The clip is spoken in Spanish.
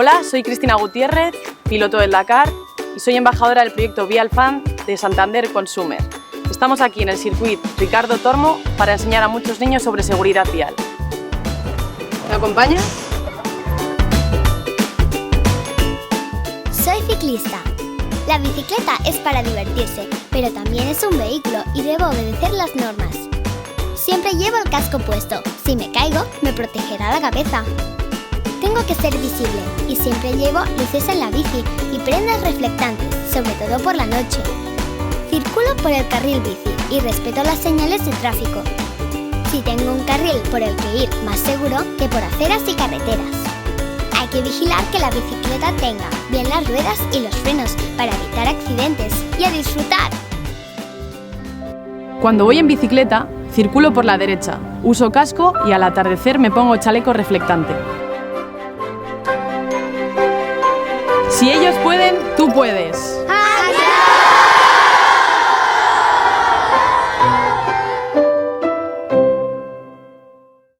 Hola, soy Cristina Gutiérrez, piloto del Dakar y soy embajadora del proyecto Vial Fan de Santander Consumer. Estamos aquí en el circuito Ricardo Tormo para enseñar a muchos niños sobre seguridad vial. ¿Me acompañas? Soy ciclista. La bicicleta es para divertirse, pero también es un vehículo y debo obedecer las normas. Siempre llevo el casco puesto. Si me caigo, me protegerá la cabeza. Tengo que ser visible y siempre llevo luces en la bici y prendas reflectantes, sobre todo por la noche. Circulo por el carril bici y respeto las señales de tráfico. Si tengo un carril por el que ir, más seguro que por aceras y carreteras. Hay que vigilar que la bicicleta tenga bien las ruedas y los frenos para evitar accidentes y a disfrutar. Cuando voy en bicicleta, circulo por la derecha, uso casco y al atardecer me pongo chaleco reflectante. Si ellos pueden, tú puedes.